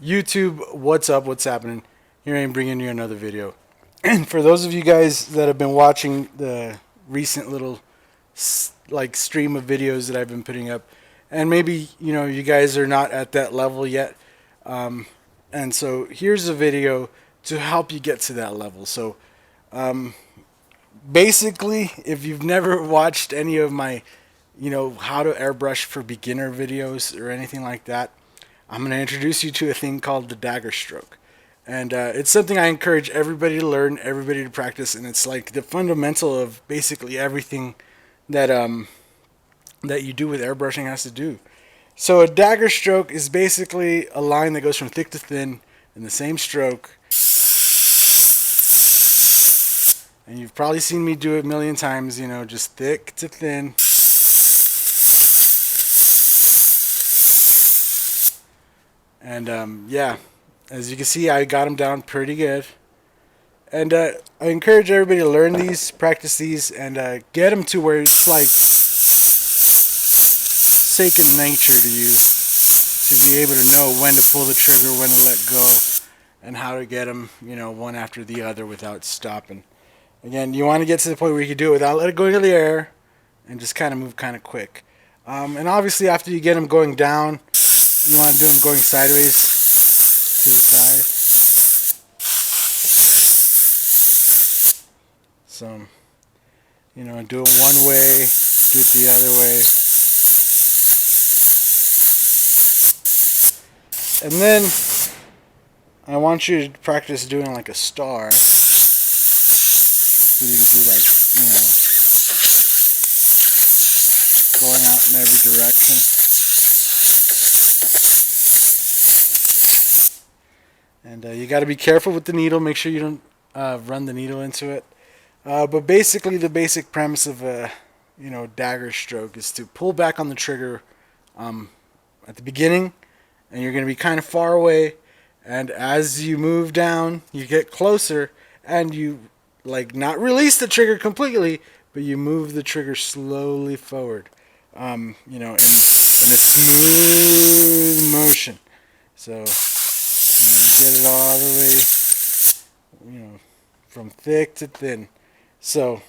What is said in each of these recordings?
YouTube, what's up? What's happening? Here I am bringing you another video. And for those of you guys that have been watching the recent little stream of videos that I've been putting up, and maybe you guys are not at that level yet, and so here's a video to help you get to that level. So basically, if you've never watched any of my how to airbrush for beginner videos or anything like that, I'm going to introduce you to a thing called the Dagger stroke. And it's something I encourage everybody to learn, everybody to practice, and it's like the fundamental of basically everything that that you do with airbrushing has to do. So a dagger stroke is basically a line that goes from thick to thin in the same stroke. And you've probably seen me do it a million times, just thick to thin. And yeah, as you can see, I got them down pretty good. And I encourage everybody to learn these, practice these, and get them to where it's like second nature to you, to be able to know when to pull the trigger, when to let go, and how to get them, one after the other without stopping. Again, you want to get to the point where you can do it without letting go into the air, and just kind of move kind of quick. And obviously, after you get them going down, you want to do them going sideways to the side. So, do it one way, do it the other way. And then I want you to practice doing like a star. So you can do like, going out in every direction. And you got to be careful with the needle. Make sure you don't run the needle into it. But basically, the basic premise of a dagger stroke is to pull back on the trigger at the beginning, and you're going to be kind of far away. And as you move down, you get closer, and you not release the trigger completely, but you move the trigger slowly forward. In a smooth motion. So. Get it all the way, from thick to thin. So,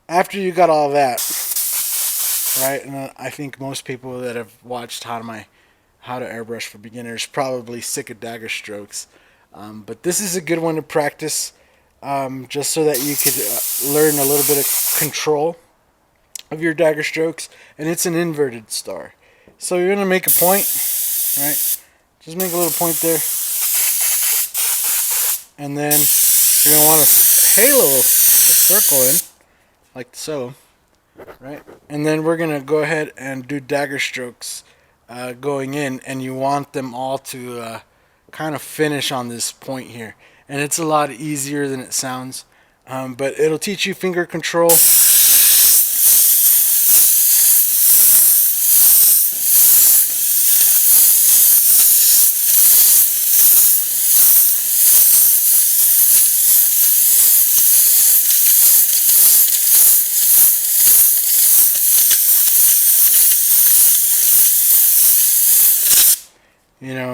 after you got all that, right, and I think most people that have watched how to airbrush for beginners probably sick of dagger strokes. But this is a good one to practice, just so that you could learn a little bit of control of your dagger strokes. And it's an inverted star. So you're going to make a point, right? Just make a little point there. And then you're going to want to halo a circle in, like so, right? And then we're going to go ahead and do dagger strokes going in, and you want them all to kind of finish on this point here. And it's a lot easier than it sounds, but it'll teach you finger control.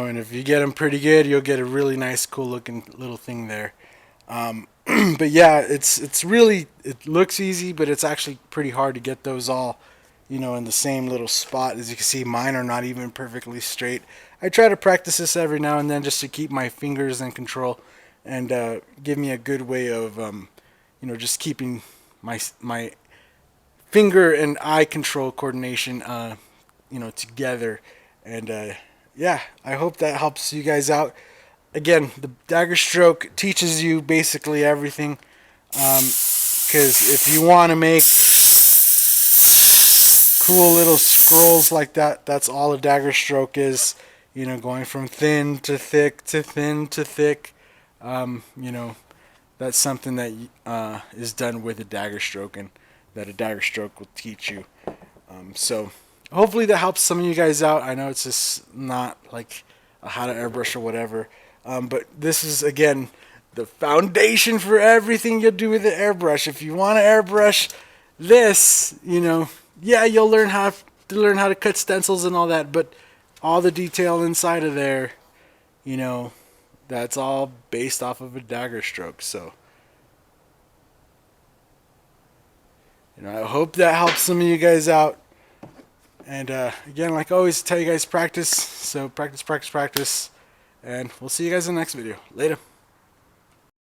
And if you get them pretty good, you'll get a really nice, cool looking little thing there. But yeah, it looks easy, but it's actually pretty hard to get those all, in the same little spot. As you can see, mine are not even perfectly straight. I try to practice this every now and then just to keep my fingers in control and give me a good way of, just keeping my finger and eye control coordination, together. And yeah, I hope that helps you guys out. Again, the dagger stroke teaches you basically everything. Because if you want to make cool little scrolls like that, that's all a dagger stroke is. Going from thin to thick to thin to thick. That's something that is done with a dagger stroke, and that a dagger stroke will teach you. So hopefully that helps some of you guys out. I know it's just not like a how to airbrush or whatever, but this is, again, the foundation for everything you'll do with the airbrush. If you want to airbrush this, yeah, you'll learn how to cut stencils and all that, but all the detail inside of there, you know, that's all based off of a dagger stroke. So, I hope that helps some of you guys out. And again, like I always tell you guys, practice. So practice, practice, practice. And we'll see you guys in the next video. Later.